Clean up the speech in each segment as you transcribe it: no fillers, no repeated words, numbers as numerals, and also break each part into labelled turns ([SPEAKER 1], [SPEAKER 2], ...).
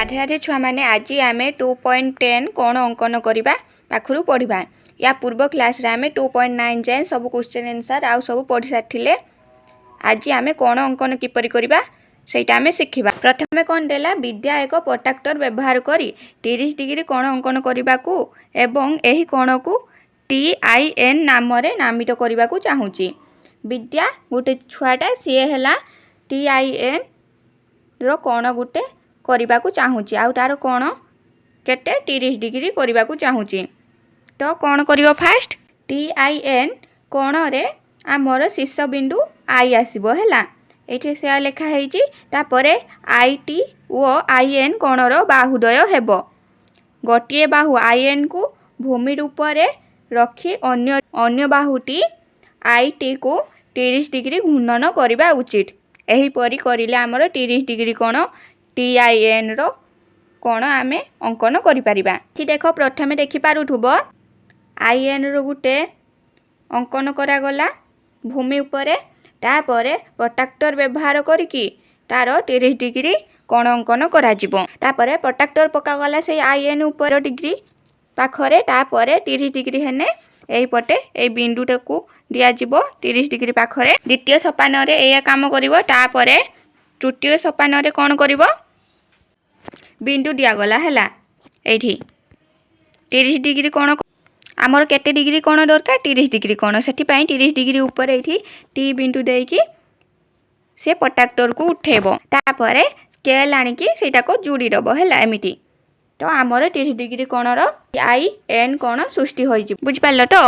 [SPEAKER 1] राधे राधे छुआ मैंने आज आम 2.10 कौन अंकन करवा पाखु पढ़ा या पूर्व क्लास रे आम 2.9 जाए सब क्वेश्चन आंसर आउ सब पढ़ी सारी आज आम कौन अंकन किपर करवा सेटा आम शिखा। प्रथम कौन देला विद्या एक प्रोट्राक्टर व्यवहार करी 30 डिग्री कोण अंकन करने को एवं यही कोण को TIN नाम नामित करने को चाहूँगी। विद्या गोटे छुआटा सी है TIN रो कोण गोटे करने को चाहूँगी आउ तार कोण केते 30 डिग्री करने को चाहूँगी। तो कौन कर फास्ट TIN कोण रे आमर शीर्ष बिंदु I आसब है ये से लिखाई तापर IT और IN कोणर बाहुदय हेब। गोटे बाहु IN को भूमि रूप में रखी अन्य बाहुटी IT को 30 डिग्री घूर्णन करने उचित। एहीपरी करिले आमर 30 डिग्री कोण TIN रो कोण आमे अंकन करिपारिबा। देख प्रथम देखिपारुथुब IN रो गुटे अंकन करागला भूमि उपरे तापर प्रोट्राक्टर व्यवहार करिकी तार 30 डिग्री कोण अंकन कराजिबो। तापर प्रोट्राक्टर पकागला से IN उपर डिग्री पाखरे तापर 30 डिग्री हेने एही पटे ए बिंदुटा को दियाजिबो 30 डिग्री पाखरे। द्वितीय सोपान रे एया काम करिवो। तापर तृतीय सोपान रे कोन करिवो बिंदु दियागला हैला एठी 30 डिग्री कोण आमर केते डिग्री कोण दरकार 30 डिग्री कोण सेठी पई 30 डिग्री ऊपर एठी टी बिंदु देकी से प्रोट्राक्टर को उठेबो। तापर स्केल आनिकी सेटा को जोड़ी दबो हैला एमिटी। तो आमर 30 डिग्री कोणर IN कोण सृष्टि होई जि बुझ पारलो। तो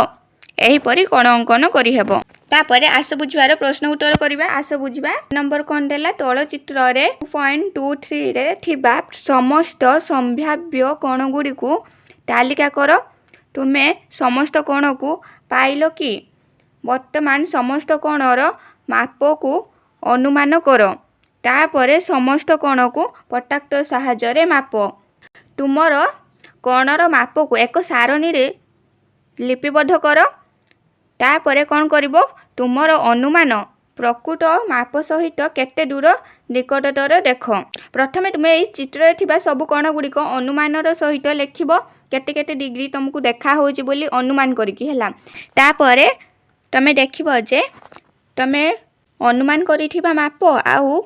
[SPEAKER 1] एही परी कोण अंकन करि हेबो। तापर आस बुझवार प्रश्न उत्तर करिबा। आस बुझबा नंबर कोन देला तळ चित्र रे 2.23 रे थिबा समस्त संभाव्य कोण गुडी को तालिका करो। तुम्हें समस्त कोण को पाइलो कि वर्तमान समस्त कोणर माप को अनुमान करो। तापर समस्त कोण को प्रोट्राक्टर सहायरे माप। तुमर कोणर माप को एक सारणी रे लिपिबद्ध करो। तापर कौन करिवो तुमर अनुमान प्रकृत माप सहित केते दूर निकटतर देख। प्रथमे तुम ये चित्र थिबा सब कोण गुड़िक अनुमानर सहित लिखिबो केते केते डिग्री तुमको देखा होची बोली अनुमान करिकी हैला। तापर तमे देखिबो जे तमे अनुमान करिथिबा माप आउ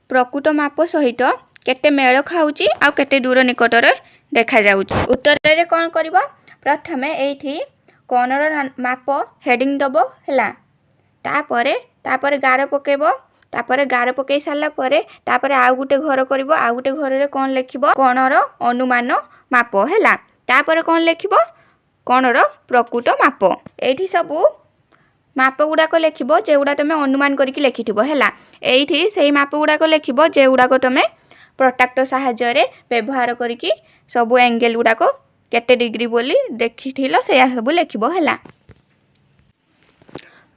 [SPEAKER 1] प्रकृत माप सहित केते मेल खाउची आउ केते दूर निकटर देखा जाउची। उत्तर रे कोन करिवो प्रथमे एठी कोणर माप हेडिंग दबो हैला। तापर गार पकेबो। तापर गार पकई सारा परे तापर आउ गुटे घर करिवो। आउ गुटे घर रे कोन लिखिबो कोणर अनुमान माप हैला। तापर कोन लिखिबो कोणर प्रकृत माप। एठी सब माप गुडाक लिखिबो जे गुडा तमे अनुमान करिकी लिखिथिबो हैला। एठी सेही माप गुडाक लिखिबो जे गुडाक तमे प्रोट्राक्टर सहायरे व्यवहार करिकी सब एंगल गुडाक केते डिग्री बोली देखिथिलो सेया सब लिखिबो हैला।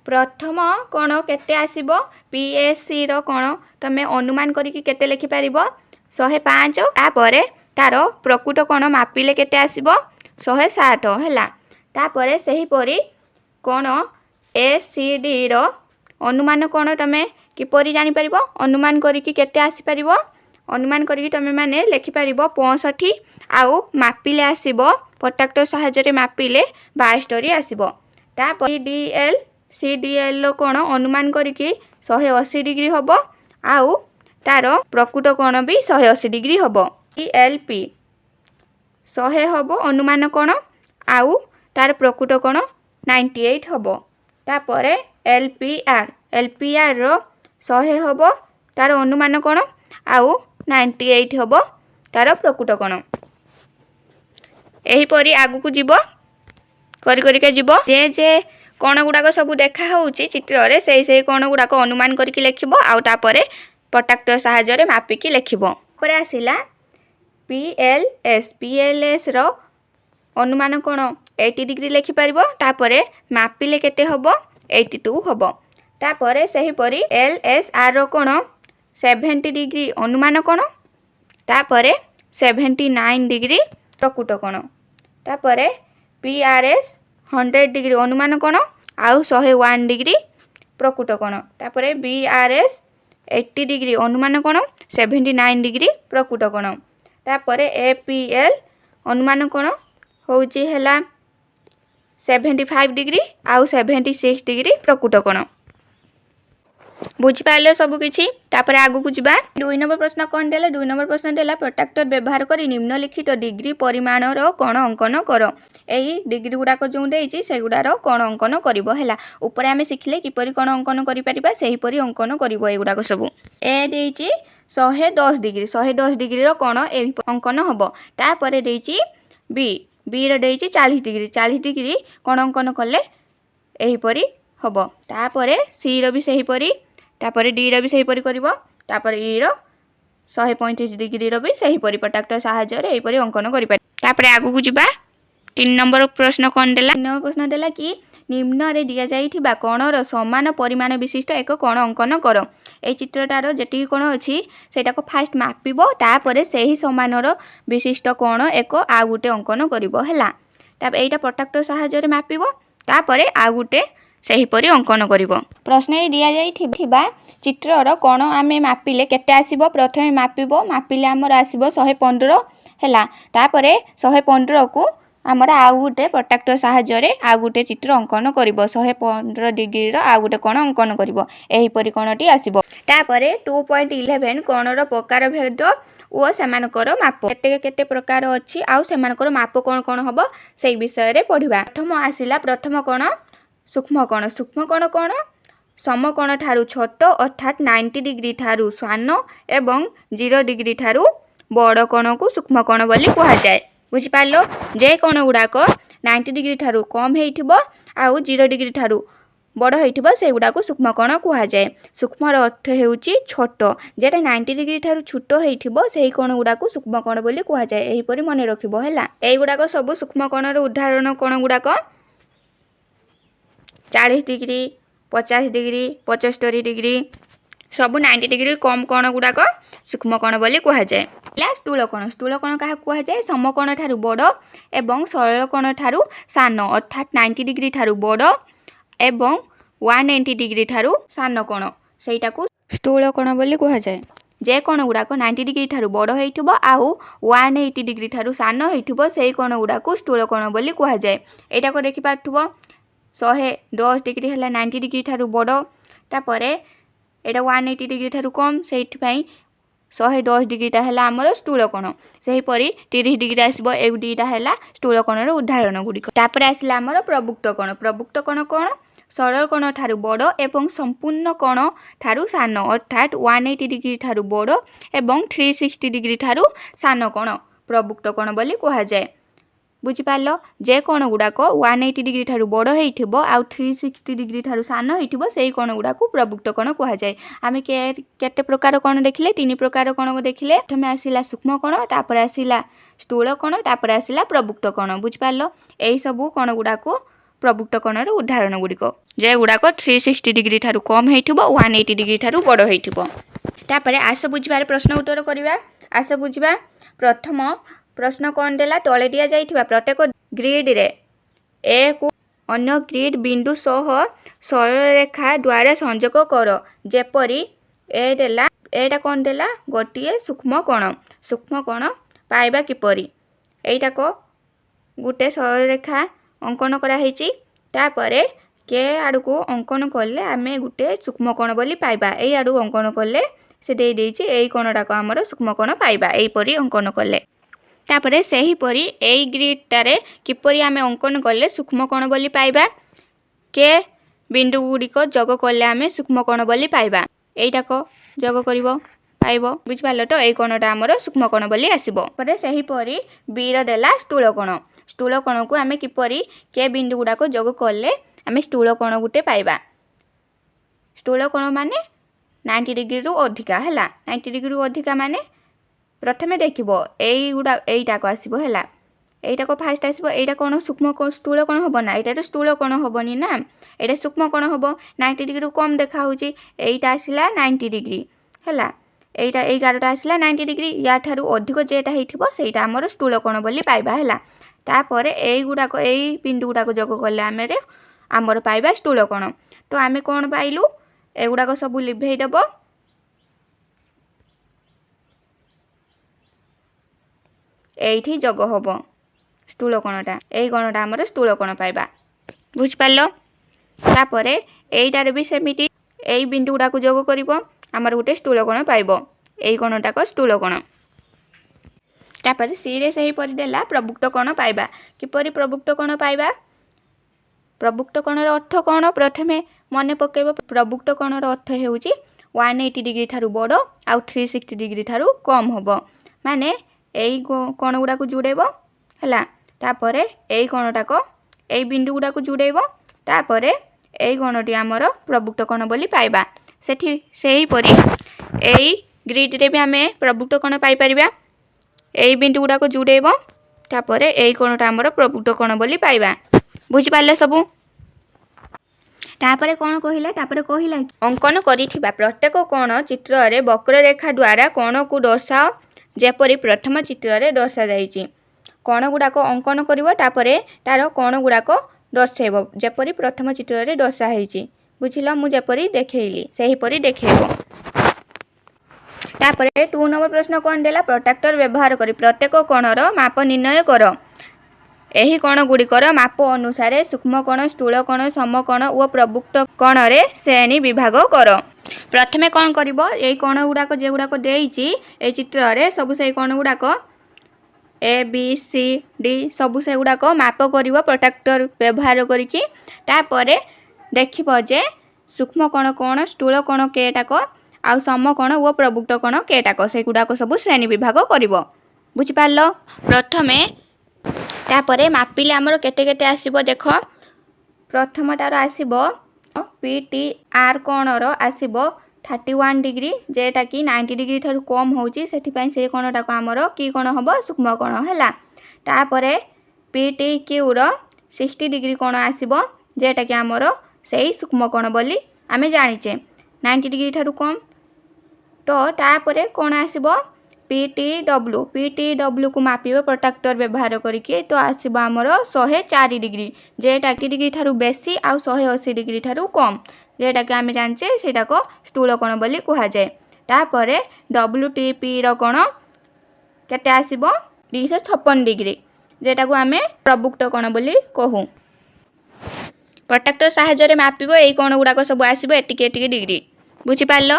[SPEAKER 1] प्रथम कोण केते आसीबो PSC रो कोण तमे अनुमान करिकी केते लिखि पारिबो 105। तापर तार प्रकृत कोण मापिले केते आसीबो 160 हैला। तापर सही परी कोण ACD रो अनुमान कोण तमे किपरि जानि पारिबो अनुमान करिकी केते आसी पारिबो अनुमान करिकी तमे माने लिखि पारिबो 65 आउ मापिले आसीबो प्रोट्राक्टर सहायरे मापिले 72 आसीबो। तापर CDL रो कोण अनुमान करिकी 180 डिग्री होबो आउ तार प्रकृत कोण भी 180 डिग्री होबो। LP 100 होबो अनुमान कोण आउ तार प्रकृत कोण 98 होबो। तापर LPR रो 100 होबो तार अनुमान कोण आउ 98 होबो तार प्रकृत कोण। एही परी आगु को जीवो करि करि के जीवो जे कोण गुडाक सब देखा होउची चित्र रे सेही कोण गुडाक अनुमान करिकी लिखिबो आउ तापर प्रोट्राक्टर सहायरे मापिकी लिखिबो। पर आसिला PLS रो अनुमान कोण 80 डिग्री लिखि पारिबो। तापर मापिले केते होबो 82 होबो। तापर सही परी LSR रो कोण 70 डिग्री अनुमान कोण तापर 79 डिग्री प्रकृत कोण। तापर PRS 100 डिग्री अनुमान कोण आउ 101 डिग्री प्रकृत कोण। तापर BRS 80 डिग्री अनुमान कोण 79 डिग्री प्रकृत कोण। तापर APL अनुमान कौन होउची हैला 75 डिग्री आउ 76 डिग्री प्रकृत कोण बुझिपारे सबकि तापर आगु को जावा 2 नंबर प्रश्न कौन देला 2 नंबर प्रश्न देला प्रोट्राक्टर व्यवहार करी निम्नलिखित डिग्री परिमाणर कोण अंकन कर यही डिग्री गुड़ाक जो देती से गुड़ार कोण अंकन करिवो हैला ऊपर आमे शिखले किपरि कोण अंकन करि परिबा सेही परि अंकन करिवो ए गुड़ाक सब ए देती 110 डिग्री 110 डिग्री रो कोण ए अंकन हबो तापर देती बी बी रो देती 40 डिग्री 40 डिग्री कोण अंकन कले एही परि हबो तापर सी रो भी सेही परि तापर डी रो भी सही परि करिवो तापर ई रो 135 डिग्री रो भी सही परि प्रोट्राक्टर सहायता रे एही परि अंकन करि पारि तापर आगु को जिबा 3 नंबर प्रश्न कोन देला 3 नंबर प्रश्न देला कि निम्न रे दिया जाइथिबा कोणर समान परिमाण विशिष्ट एक कोण अंकन कर ए चित्रटार जेति कोण अछि सेटा को फास्ट मापिबो तापर सेही समानर विशिष्ट कोण एक आ गुटे अंकन करिवो हैला तापर एटा प्रोट्राक्टर सहायता रे मापिबो तापर आ गुटे सही परि अंकन करिवो प्रश्न ए दिया जाइथिबा चित्रर कोण आमे मापिले केते आसीबो प्रथमे मापिबो मापिले हमर आसीबो 115 हैला तापर 115 को आमर आउ गुटे प्रोट्राक्टर सहायता रे आ गुटे चित्र अंकन करिवो 115 डिग्री रो आ गुटे कोण अंकन करिवो एही परि कोणटी आसीबो तापर 2.11 कोणर प्रकार भेद ओ सेमानकर माप केते केते प्रकार अछि आउ सेमानकर माप कोन कोन हबो सेही विषय रे पढिबा प्रथम आसीला प्रथम कोण सूक्ष्म कोण कोण समकोण ठारू छोट अर्थात 90 डिग्री ठारू सान एवं 0 डिग्री ठारू बड़ कोण को सूक्ष्म कोण बोली कहा जाए बुझी पालो जे कोण गुडाक 90 डिग्री ठारू कम हेइथिबो आउ 0 डिग्री ठारू बड़ हेइथिबो से गुडा को सूक्ष्म कोण कहा जाए सूक्ष्म रो अर्थ हेउची छोट जेटा 90 डिग्री ठारू छोट हेइथिबो सेही कोण गुडा को सूक्ष्म कोण बोली कहा जाए एही परि मने रखिबो हैला एही गुडा को सब सूक्ष्म कोण रो उदाहरण कोण गुडा को 40 डिग्री 50 डिग्री 75 डिग्री सब 90 डिग्री कम कोण गुडाक सूक्ष्म कोण बोली कहा जाए स्थूल कोण कहा कहा जाए समकोण ठारू बड़ एवं सरल कोण ठारू सान अर्थात 90 डिग्री ठारू बड़ एवं 180 डिग्री ठारू सान कोण सेटा को स्थूल कोण बोली कहा जाए जे कोण गुडाक 90 डिग्री ठारू बड़ हेइथिबो आउ 180 डिग्री ठारू सान हेइथिबो सेही कोण गुडाक स्थूल कोण बोली कहा जाए एटा को देखि पाथुबो 110 डिग्री है 90 डिग्री ठारू बड़ तापर एटा 180 डिग्री ठारू कम से 110 डिग्री टा है आमर स्थूल कोण से 30 डिग्री आसब ए दुईटा है स्थूल कोणर उदाहरण गुड़िक तापर आसला आमर प्रबुक्त कोण कोण सरल कोण ठारू बड़ एवं संपूर्ण कोण ठारू सान अर्थात 180 डिग्री ठारू बड़ एवं 360 डिग्री ठारू सान कोण प्रबुक्त कोण बोली कहा जाए बुझिपार जे कोण गुडाक 180 डिग्री ठारू बड़ हेइथिबो आउ 360 डिग्री ठारू सान हेइथिबो सेही कोण गुडाक प्रबुक्त कोण कहा जाए आमे केते प्रकार कोण देखिले 3 प्रकार कोण को देखिले प्रथमे आसीला सूक्ष्म कोण तापर आसीला स्थूल कोण तापर आसीला प्रबुक्त कोण बुझिपार एही सब कोण गुडाक प्रबुक्त कोणर उदाहरण गुड़िक जे गुडाक 360 डिग्री ठारू कम हेइथिबो 180 डिग्री ठारू बड़ हेइथिबो तापर आस बुझिबार प्रश्न उत्तर करिबा आस बुझिबा प्रथम प्रश्न कौन देला तले दिया जाइथिबा प्रत्येक ग्रिड रे ए को अन्य ग्रिड बिंदु सह सरल रेखा द्वारा संयोग कर जेपरी ए देला एटा कौन देला गोटिए सूक्ष्म कोण पाइबा किपरि एटा को गुटे सरल रेखा अंकन करा हेची तापरे के आडू को अंकन कले आमे गुटे सूक्ष्म कोण बोली पाइबा एई आडू अंकन कले से दे देछि एई कोणटा को हमर सूक्ष्म कोण पाइबा एई परी अंकन कले तापरे सही परी एई ग्रिडटारे किपरि आमे अंकन कले सूक्ष्म कोण बोली पाइबा के बिंदु गुड़िक जोग कले आमे सूक्ष्म कोण बोली पाइबा एइटा को जोग करिवो पाइबो बुझ पालो तो एई कोणटा हमर सूक्ष्म कोण बोली आसीबो परे सही परी बी रो देला स्थूल कोण को आमे किपरि के बिंदु गुडा को जोग कले आमे स्थूल कोण गुटे पाइबा स्थूल कोण माने 90 डिग्री रु अधिका हैला 90 डिग्री रु अधिका माने प्रथमे देखिबो एई गुडा एइटा को आसीबो हैला एइटा को फास्ट आसीबो एइटा कोन सूक्ष्म कोण स्थूल कोण होबो ना एइटा तो स्थूल कोण होबोनी ना एइटा सूक्ष्म कोण होबो 90 डिग्री रु कम देखा होची एइटा आसीला 90 डिग्री हैला एइटा 11टा आसीला 90 डिग्री या थारु अधिक जेटा हेइथिबो सेइटा हमर स्थूल कोण बोली पाइबा हैला तापरे एई गुडा को एई बिंदु गुडा को जोग करले आमेरे हमर पाइबा स्थूल कोण तो आमे कोण पाइलु एगुडा को सब लिभेई देबो ଏଇଠି ଯୋଗ ହେବ ସ୍ଥୂଳ କୋଣଟା। ଏଇ କୋଣଟା ଆମର ସ୍ଥୂଳ କୋଣ ପାଇବା। ବୁଝିପାରିଲ? ତାପରେ ଏଇଟାରେ ବି ସେମିତି ଏଇ ବିନ୍ଦୁ ଗୁଡ଼ାକୁ ଯୋଗ କରିବ, ଆମର ଗୋଟେ ସ୍ଥୂଳ କୋଣ ପାଇବ। ଏଇ କୋଣଟାକ ସ୍ଥୂଳ କୋଣ। ତାପରେ ସିରେ ସେହିପରି ଦେଲା ପ୍ରବୁକ୍ତ କୋଣ ପାଇବା। କିପରି ପ୍ରବୁକ୍ତ କୋଣ ପାଇବା? ପ୍ରବୁକ୍ତ କୋଣର ଅର୍ଥ କ'ଣ? ପ୍ରଥମେ ମନେ ପକାଇବ। ପ୍ରବୁକ୍ତ କୋଣର ଅର୍ଥ ହେଉଛି 180 ଡିଗ୍ରୀ ଠାରୁ ବଡ଼ ଆଉ 360 ଡିଗ୍ରୀ ଠାରୁ କମ୍ ହେବ। ମାନେ ଏଇ କୋଣ ଗୁଡ଼ାକୁ ଯୋଡ଼େଇବ ହେଲା। ତାପରେ ଏଇ କୋଣଟାକ ଏଇ ବିନ୍ଦୁ ଗୁଡ଼ାକୁ ଯୋଡ଼େଇବ। ତାପରେ ଏଇ କୋଣଟି ଆମର ପ୍ରବୁକ୍ତ କୋଣ ବୋଲି ପାଇବା। ସେହିପରି ଏଇ ଗ୍ରିଡ଼ରେ ବି ଆମେ ପ୍ରବୁକ୍ତ କୋଣ ପାଇପାରିବା। ଏଇ ବିନ୍ଦୁ ଗୁଡ଼ାକ ଯୋଡ଼େଇବ। ତାପରେ ଏଇ କୋଣଟା ଆମର ପ୍ରବୁକ୍ତ କୋଣ ବୋଲି ପାଇବା। ବୁଝିପାରିଲେ ସବୁ? ତାପରେ କ'ଣ କହିଲା? ତାପରେ କହିଲା ଅଙ୍କନ କରିଥିବା ପ୍ରତ୍ୟେକ କୋଣ ଚିତ୍ରରେ ବକ୍ରରେଖା ଦ୍ୱାରା କୋଣକୁ ଦର୍ଶାଅ ଯେପରି ପ୍ରଥମ ଚିତ୍ରରେ ଦର୍ଶାଯାଇଛି। କୋଣ ଗୁଡ଼ାକ ଅଙ୍କନ କରିବ, ତାପରେ ତାର କୋଣ ଗୁଡ଼ାକ ଦର୍ଶାଇବ ଯେପରି ପ୍ରଥମ ଚିତ୍ରରେ ଦର୍ଶା ହେଇଛି। ବୁଝିଲ? ମୁଁ ଯେପରି ଦେଖେଇଲି ସେହିପରି ଦେଖେଇବ। ତାପରେ 2 ନମ୍ବର ପ୍ରଶ୍ନ କ'ଣ ଦେଲା? ପ୍ରୋଟ୍ରାକ୍ଟର ବ୍ୟବହାର କରି ପ୍ରତ୍ୟେକ କୋଣର ମାପ ନିର୍ଣ୍ଣୟ କର। ଏହି କୋଣ ଗୁଡ଼ିକର ମାପ ଅନୁସାରେ ସୂକ୍ଷ୍ମ କୋଣ, ସ୍ଥୂଳ କୋଣ, ସମକୋଣ ଓ ପ୍ରବୁକ୍ତ କୋଣରେ ଶ୍ରେଣୀ ବିଭାଗ କର। ପ୍ରଥମେ କ'ଣ କରିବ? ଏଇ କୋଣ ଗୁଡ଼ାକ ଯେଗୁଡ଼ାକ ଦେଇଛି ଏଇ ଚିତ୍ରରେ ସବୁ ସେଇ କୋଣ ଗୁଡ଼ାକ A B C D ସବୁ ସେଗୁଡ଼ାକ ମାପ କରିବ ପ୍ରୋଟ୍ରାକ୍ଟର ବ୍ୟବହାର କରିକି। ତାପରେ ଦେଖିବ ଯେ ସୂକ୍ଷ୍ମ କୋଣ କ'ଣ, ସ୍ଥୂଳ କୋଣ କେଟାକ ଆଉ ସମକୋଣ ଓ ପ୍ରବୁକ୍ତ କୋଣ କେଟାକ, ସେଗୁଡ଼ାକ ସବୁ ଶ୍ରେଣୀ ବିଭାଗ କରିବ। ବୁଝିପାରିଲ? ପ୍ରଥମେ ତାପରେ ମାପିଲେ ଆମର କେତେ କେତେ ଆସିବ ଦେଖ। ପ୍ରଥମଟାର ଆସିବ PTR କୋଣର ଆସିବ 31 ଡିଗ୍ରୀ, ଯେଟାକି 90 ଡିଗ୍ରୀ ଠାରୁ କମ୍ ହେଉଛି। ସେଥିପାଇଁ ସେଇ କୋଣଟାକୁ ଆମର କି କୋଣ ହେବ? ସୂକ୍ଷ୍ମ କୋଣ ହେଲା। ତାପରେ PTQର 60 ଡିଗ୍ରୀ କୋଣ ଆସିବ, ଯେଟାକି ଆମର ସେଇ ସୂକ୍ଷ୍ମ କୋଣ ବୋଲି ଆମେ ଜାଣିଛେ, 90 ଡିଗ୍ରୀ ଠାରୁ କମ୍। ତ ତାପରେ କ'ଣ ଆସିବ? PTWକୁ ମାପିବ ପ୍ରୋଟ୍ରାକ୍ଟର ବ୍ୟବହାର କରିକି। ତ ଆସିବ ଆମର 104 ଡିଗ୍ରୀ, ଯେଟା 80 ଡିଗ୍ରୀ ଠାରୁ ବେଶୀ ଆଉ 180 ଡିଗ୍ରୀ ଠାରୁ କମ୍, ଯେଟାକି ଆମେ ଜାଣିଛେ ସେଇଟାକ ସ୍ଥୂଳ କୋଣ ବୋଲି କୁହାଯାଏ। ତାପରେ WTPର କୋଣ କେତେ ଆସିବ? 256 ଡିଗ୍ରୀ, ଯେଟାକୁ ଆମେ ପ୍ରବୁକ୍ତ କୋଣ ବୋଲି କହୁ। ପ୍ରୋଟ୍ରାକ୍ଟର ସାହାଯ୍ୟରେ ମାପିବ ଏଇ କୋଣ ଗୁଡ଼ାକ ସବୁ ଆସିବ ଏତିକି ଏତିକି ଡିଗ୍ରୀ। ବୁଝିପାରିଲ?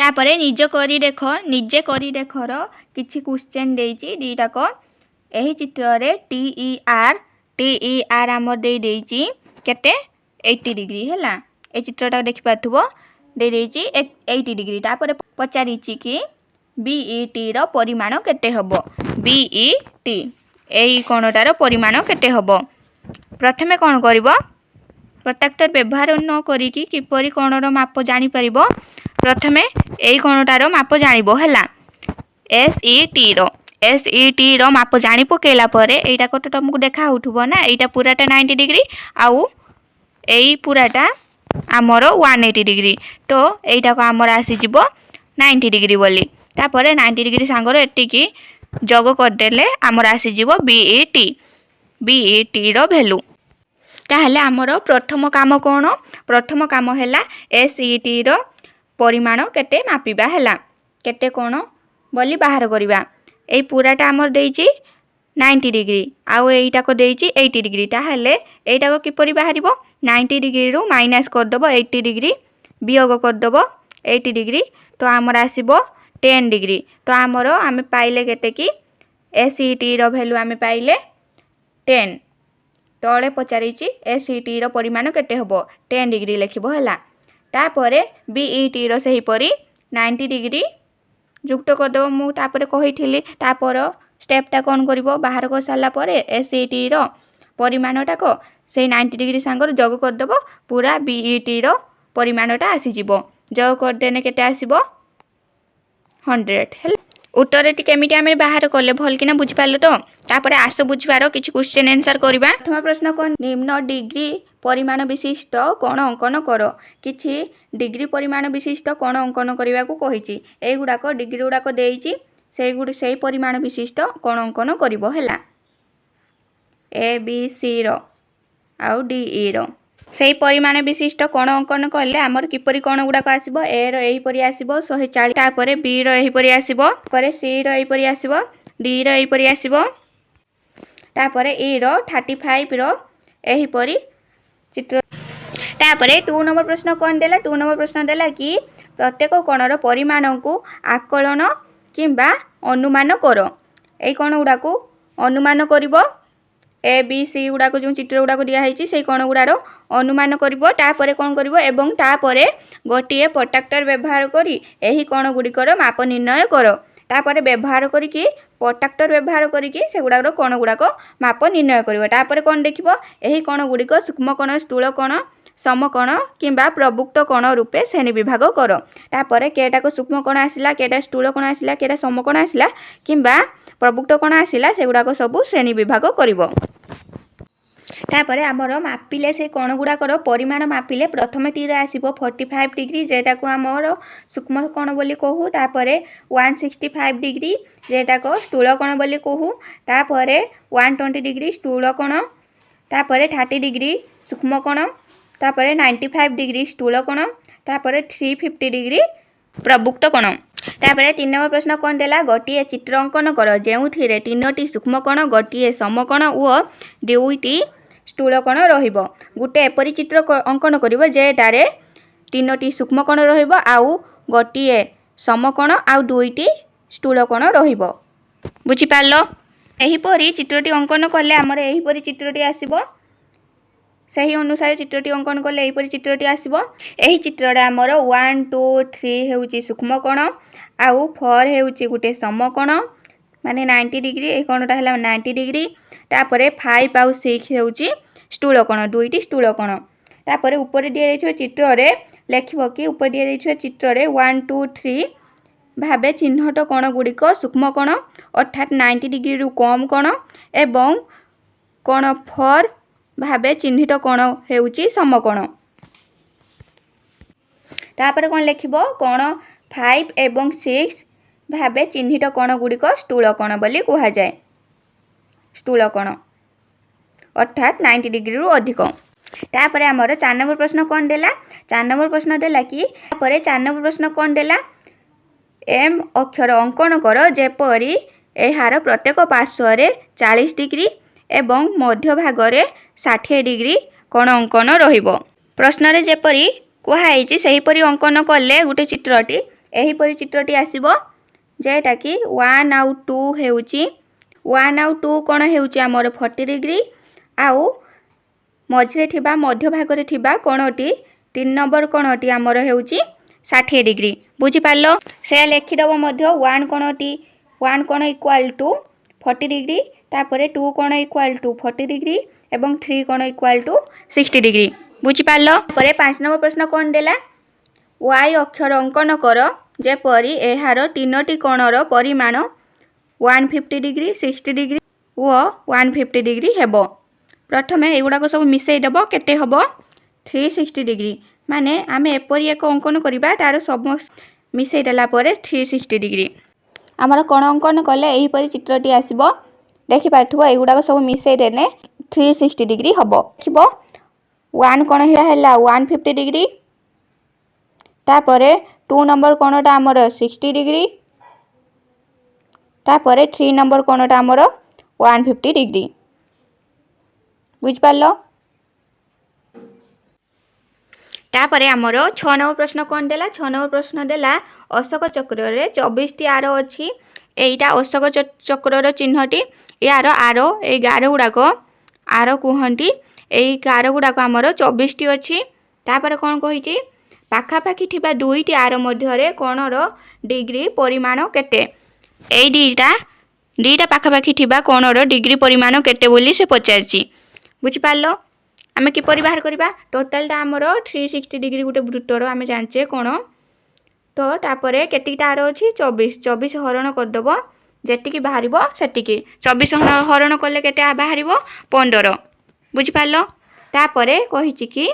[SPEAKER 1] ତାପରେ ନିଜେ କରି ଦେଖର କିଛି କ୍ୱେଶ୍ଚନ୍ ଦେଇଛି ଦୁଇଟାକ। ଏହି ଚିତ୍ରରେ TER ଆମର ଦେଇଛି କେତେ? 80 ଡିଗ୍ରୀ ହେଲା। ଏ ଚିତ୍ରଟା ଦେଖିପାରୁଥିବ, ଦେଇଛି 80 ଡିଗ୍ରୀ। ତାପରେ ପଚାରିଛି କି BETର ପରିମାଣ କେତେ ହେବ? BET ଏଇ କୋଣଟାର ପରିମାଣ କେତେ ହେବ? ପ୍ରଥମେ କ'ଣ କରିବ? ପ୍ରୋଟ୍ରାକ୍ଟର ବ୍ୟବହାର ନ କରିକି କିପରି କୋଣର ମାପ ଜାଣିପାରିବ? ପ୍ରଥମେ ଏଇ କୋଣଟାର ମାପ ଜାଣିବ ହେଲା। SETର ମାପ ଜାଣି ପକାଇଲା ପରେ ଏଇଟାକ ତ ତୁମକୁ ଦେଖା ହେଉଥିବ ନା, ଏଇଟା ପୁରାଟା 90 ଡିଗ୍ରୀ ଆଉ ଏଇ ପୁରାଟା ଆମର 180 ଡିଗ୍ରୀ। ତ ଏଇଟାକୁ ଆମର ଆସିଯିବ 90 ଡିଗ୍ରୀ ବୋଲି। ତାପରେ 90 ଡିଗ୍ରୀ ସାଙ୍ଗରେ ଏତିକି ଯୋଗ କରିଦେଲେ ଆମର ଆସିଯିବ BETର ଭ୍ୟାଲୁ। ତାହେଲେ ଆମର ପ୍ରଥମ କାମ କ'ଣ? ପ୍ରଥମ କାମ ହେଲା SETର ପରିମାଣ କେତେ ମାପିବା ହେଲା। କେତେ କୋଣ ବୋଲି ବାହାର କରିବା। ଏଇ ପୁରାଟା ଆମର ଦେଇଛି 90 ଡିଗ୍ରୀ ଆଉ ଏଇଟାକ ଦେଇଛି 80 ଡିଗ୍ରୀ। ତାହେଲେ ଏଇଟାକ କିପରି ବାହାରିବ? 90 ଡିଗ୍ରୀରୁ ମାଇନାସ୍ କରିଦେବ 80 ଡିଗ୍ରୀ, ବିୟୋଗ କରିଦେବ 80 ଡିଗ୍ରୀ। ତ ଆମର ଆସିବ 10 ଡିଗ୍ରୀ। ତ ଆମେ ପାଇଲେ କେତେ କି? SETର ଭ୍ୟାଲୁ ଆମେ ପାଇଲେ 10। ତଳେ ପଚାରିଛି SETର ପରିମାଣ କେତେ ହେବ? 10 ଡିଗ୍ରୀ ଲେଖିବ ହେଲା। ତାପରେ BETର ସେହିପରି 90 ଡିଗ୍ରୀ ଯୁକ୍ତ କରିଦେବ। ମୁଁ ତାପରେ କହିଥିଲି ତାପର ଷ୍ଟେପ୍ଟା କ'ଣ କରିବ? ବାହାର କରିସାରିଲା ପରେ SETର ପରିମାଣଟାକ ସେଇ 90 ଡିଗ୍ରୀ ସାଙ୍ଗରେ ଯୋଗ କରିଦେବ, ପୁରା BETର ପରିମାଣଟା ଆସିଯିବ। ଯୋଗ କରିଦେଲେ କେତେ ଆସିବ? 100 ହେଲା। ଉତ୍ତରଟି କେମିତି ଆମେ ବାହାର କଲେ ଭଲ କିନା ବୁଝିପାରିଲ ତ? ତାପରେ ଆସ ବୁଝିବାର କିଛି କ୍ୱେଶ୍ଚନ୍ ଆନ୍ସର କରିବା। ପ୍ରଥମ ପ୍ରଶ୍ନ କ'ଣ? ନିମ୍ନ ଡିଗ୍ରୀ ପରିମାଣ ବିଶିଷ୍ଟ କୋଣ ଅଙ୍କନ କର। କିଛି ଡିଗ୍ରୀ ପରିମାଣ ବିଶିଷ୍ଟ କୋଣ ଅଙ୍କନ କରିବାକୁ କହିଛି। ଏଇଗୁଡ଼ାକ ଡିଗ୍ରୀ ଗୁଡ଼ାକ ଦେଇଛି, ସେଇ ପରିମାଣ ବିଶିଷ୍ଟ କୋଣ ଅଙ୍କନ କରିବ ହେଲା। ABCର ଆଉ DEର ସେଇ ପରିମାଣ ବିଶିଷ୍ଟ କୋଣ ଅଙ୍କନ କଲେ ଆମର କିପରି କୋଣ ଗୁଡ଼ାକ ଆସିବ? Aର ଏହିପରି ଆସିବ 140, ତାପରେ Bର ଏହିପରି ଆସିବ, ତାପରେ Cର ଏହିପରି ଆସିବ डी रो एहीपरि आसीबो तापर ए रो 35 रो एहीपरि चित्र। तापर 2 नंबर प्रश्न कौन देला 2 नंबर प्रश्न देला कि प्रत्येक कोणर परिमाण को आकलन किंबा अनुमान कर। ए कोण गुड़ा को अनुमान करिवो ए बी सी गुड़ा को जो चित्र गुड़ा को दिया है से कोण गुड़ार अनुमान करिवो तापर कोन करिवो एवं तापर गोटिए प्रोट्रैक्टर व्यवहार करी एही कोण गुड़िकर माप निर्णय कर। तापर व्यवहार करिकी प्रोट्रैक्टर व्यवहार करिकी से गुड़ार कोण गुड़ाक माप निर्णय करिवो। तापर कोन देखिवो एही कोण गुड़िक सूक्ष्म कोण स्थूल कोण समकोण किंबा प्रबुक्त कोण रूपे श्रेणी विभाग कर। तापर केटा को सूक्ष्म कोण आसिला केटा स्थूल कोण आसिला केटा समकोण आसिला किंबा प्रबुक्त कोण आसिला से गुड़ाक सब श्रेणी विभाग करिवो। तापर आमर मापिले से कोण गुड़ाकर परिमाण मापिले प्रथम टी रे आसीबो 45 डिग्री जेटा को आमर सूक्ष्म कोण बोली कहू। तापर 165 डिग्री जेटा को स्थूल कोण बोली कहू। तापर 120 डिग्री स्थूल कोण तापर 30 डिग्री सूक्ष्म कोण तापर 95 डिग्री स्थूल कोण तापर 350 डिग्री प्रबुक्त कोण। तापर 3 नंबर प्रश्न कौन देला गोटिए चित्र अंकन कर जेउथिरे 3टी सूक्ष्म कोण गोटिए समकोण और 2टी स्थूल कोण रहिबो। गुटे एपरि चित्र अंकन करिवो जेटारे 3टी सूक्ष्म कोण रहिबो आउ गोटिए समकोण आउ 2टी स्थूल कोण रहिबो। बुझी पारलो एहीपरि चित्रटी अंकन कले हमर एहीपरि चित्रटी आसीबो सही अनुसार चित्रटी अंकन कले एहीपरि चित्रटी आसीबो। एही चित्ररे हमर 1 2 3 हेउची सूक्ष्म कोण आउ 4 हेउची गुटे समकोण माने 90 डिग्री ए कोणटा हला 90 डिग्री तापर 5 आउ 6 हेउची स्थूल कोण 2टी स्थूल कोण। तापर ऊपर दिया जाइछो चित्र रे लेखिबो कि ऊपर दिया जाइछो चित्र रे 1 2 3 भाबे चिन्हट कोण गुड़िक सूक्ष्म कोण अर्थात 90 डिग्री रु कम कोण एवं कोण 4 भाबे चिन्हित कोण हेउची समकोण। तापर कोन लेखिबो कोण 5 एवं 6 भाबे चिन्हित कोण गुड़िक स्थूल कोण बोली कुहा जाय स्थूल कोण अर्थात 90 डिग्री रु अधिक। तापर हमर 4 नंबर प्रश्न कौन देला 4 नंबर प्रश्न देला कि तापर 4 नंबर प्रश्न कौन देला एम अक्षर अंकन कर जेपरी एहार प्रत्येक पार्श्व रे 40 डिग्री एवं मध्य भाग रे 60 डिग्री कोण अंकन रहिबो। प्रश्न रे जेपरी कुहा हेछि सही परी अंकन कले गुटे चित्रटी एहीपरि चित्रटी आसीबो जेटा कि 1 आउ 2 हेउची 1 आउ 2 कोण हेउची हमर 40 डिग्री आउ मझिरे थिबा मध्य भाग रे थिबा कोणटी 3 नंबर कोणटी हमर हेउची 60 डिग्री। बुझी पारलो से लेखि दबो मध्य 1 कोणटी 1 कोण इक्वल टू 40 डिग्री तापर 2 कोण इक्वल टू 40 डिग्री एवं 3 कोण इक्वल टू 60 डिग्री। बुझी पारलो परे 5 नंबर प्रश्न कोन देला y अक्षर अंकन कर जेपरी एहार 3टी कोणर परिमाण 150 डिग्री 60 डिग्री और 150 डिग्री हेबो। प्रथमे एगुड़ाक सब मिसई देबो केते हबो 360 डिग्री माने आमे एपरी एक अंकन करिबा तार सब मिसई देला परे 360 डिग्री हमर कोण अंकन कले एहीपरि चित्रटी आसीबो देखि पाथबो एगुड़ाक सब मिसई देले 360 डिग्री हबो। देखिबो 1 कोण हैला 150 डिग्री तापर 2 नंबर कोणटा हमर 60 डिग्री तापर 3 नंबर कोणटा हमर 150 डिग्री। बुझ पारलो तापर हमर 6 नंबर प्रश्न कोन देला 6 नंबर प्रश्न देला अशोक चक्र रे 24 टी आरो अछि एटा अशोक चक्र रो चिन्हटी यार आरो ए गारो गुड़ाक आरो कुहंती ए गारो गुड़ाक हमर 24 टी अछि। तापर कोन कहिछि पाखापाखि थिबा 2टी आरो मध्य रे कोणर डिग्री परिमाण केते ए दीटा पाखापाखि थिबा कोणर डिग्री परिमाण केते बोली से पचारछि। बुझि पारलो आमे किपरि बाहर करिबा टोटलटा हमर 360 डिग्री गुटे वृत्तर आमे जानचे कोण तो तापरे केतिटा आरो अछि 24 24 हरण कर दबो जेतिकी बाहरिबो सेतिकी 24 हरण करले केते बाहरिबो 15। बुझि पारलो तापरे कहिछि कि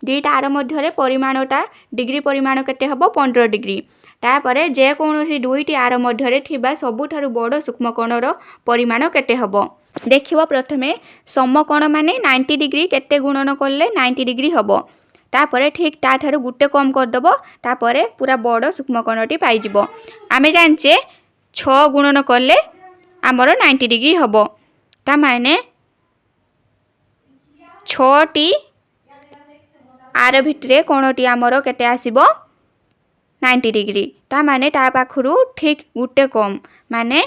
[SPEAKER 1] दीटा आरो मध्य रे परिमाणटा डिग्री परिमाण केते हबो 15 डिग्री तापरे जे कोनोसी 2टी आरो मध्य रे थिबा सबुठारु बड़ सूक्ष्म कोणर परिमाण केते हबो। देखिबो प्रथमे समकोण माने 90 डिग्री केते गुणन करले 90 डिग्री हबो तापरे ठीक ताठारु गुटे कम कर दबो तापरे पूरा बड़ सूक्ष्म कोणटी पाई जिवो। आमे जानचे 6 गुणन करले आमर 90 डिग्री हम ताने 6टी आर भितर कोणटी आमर केते आसीबो 90 डिग्री ताने ता पाखरु ठीक गुटे कम माने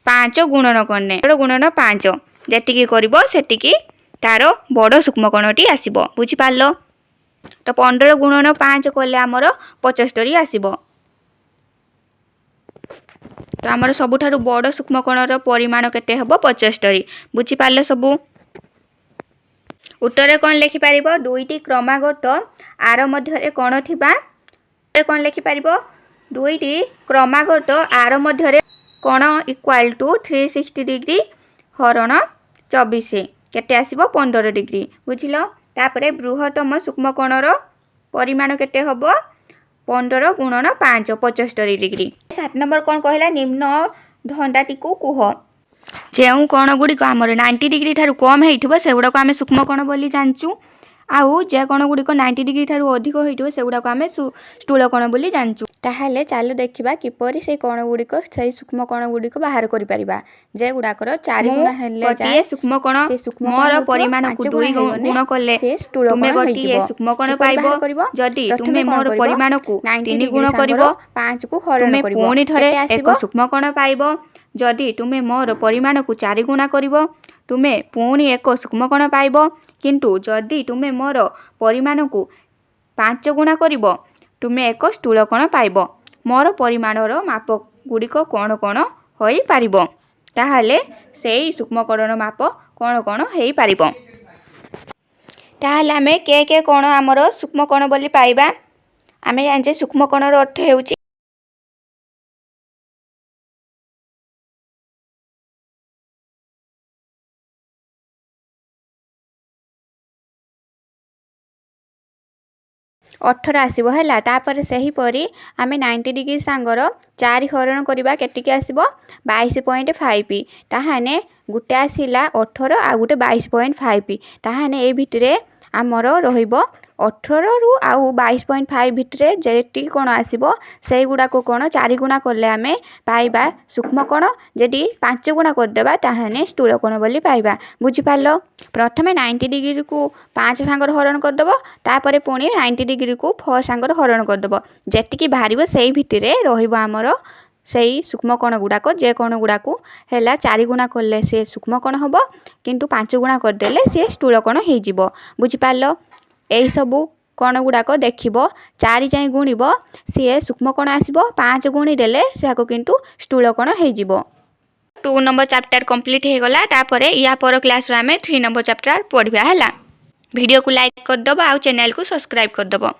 [SPEAKER 1] 5 गुणन करने गुणन 5 जेतिकी करिवो सेतिकी तार बड़ सूक्ष्मकोणटी आसीबो बुझी पारलो। तो 15 गुणन 5 कले आमर 75 आसीबो। तो आमर सबुठारु बड़ सूक्ष्मकोणर परिमाण केते हबो 75 बुझी पारलो सबु। उत्तर कौन लिखि पारिबो 2टी क्रमागत आर मध्य कोण थिबा कौन लिखि पारिबो 2टी क्रमागत आर मध्य कोण इक्वल टू 360 डिग्री हरण 24 केते आसीबो 15 डिग्री बुझिलो। तापरे बृहत्तम सूक्ष्मकोणर परिमाण केते हबो 15 गुणन 5 75 डिग्री। 7 नंबर कौन कहला निम्न धंडाटी को कुह जो कोण गुड़िक आमर 90 डिग्री ठारू कम होइथिबो सेगुडा को आमे सूक्ष्मकोण बोली जानचु आउ जे कोण गुड़िक 90 डिग्री ठारू अधिक होइथिबो सेगुडा को आमे स्थूलकोण बोली जानचु। ताहाले चालो देखिबा किपरि से कोण गुड़िक से सूक्ष्मकोण गुड़िक बाहर करि परिबा जे गुडाकर 4 गुण हेले जाय सूक्ष्मकोण मोर परिमाण को 2 गुण करले तुमे गोटिए सूक्ष्मकोण पाइबो जदि तुमे मोर परिमाण को 3 गुण करिवो 5 को हरण करिवो पुणी थरे एक सूक्ष्मकोण पाइबो जदि तुमे मोर परिमाण को 4 गुणा करिवो तुमे पुणी एक सूक्ष्मकोण पाइबो किंतु जदि तुमे मोर परिमाण को 5 गुणा करिवो तुमे एक स्थूलकोण पाइबो। मोर परिमाणर माप गुड़िक कौन कौन हो पारिबो ताहाले सेई सूक्ष्मकोणर माप कौन कौन हो पारिबो। ताहाले आमे के कौन आमर सूक्ष्मकोण बोली पाइबा आमे जानिछे सूक्ष्मकोणर अर्थ हेउची अठर आसो है तापर से ही परी आमे 90 डिग्री सांगर 4 हरण करवा केटिकी आसो 22.5 ताहाने गुटे आसला 18 आ गुटे 22.5 ताहाने ए भितरे आमर रहिबो 18 रु आउ 22.5 भितरे जेटी कोण आसीबो सेई गुडा को कोण 4 गुणा करले आमे पाइबा सूक्ष्मकोण जदि 5 गुणा करदेबा ताहाने स्थूलकोण बोली पाइबा बुझी पारलो। प्रथमे 90 डिग्री को 5 सांगर हरण करदेबो तापरे पुणी 90 डिग्री को 4 सांगर हरण करदेबो जेतिकी बाहरिबो सेई भितरे रहिबो आमर सेई सूक्ष्मकोण गुडाक जे कोण गुडाक हैला 4 गुणा करले से सूक्ष्मकोण हबो किंतु 5 गुणा करदेले से स्थूलकोण हेइ जिवो बुझी पारलो। एई सबु कोण गुडाक देखिबो 4 जाय गुणिबो सी सूक्ष्मकोण आसीबो 5 गुणी देले सेहाको किंतु स्थूलकोण हेइ जिवो। 2 नंबर चैप्टर कंप्लीट हे गला तापरे या पर क्लास रे हमें 3 नंबर चैप्टर पढ़िबा हला। वीडियो को लाइक कर दबो आ चैनल को सब्सक्राइब कर दबो।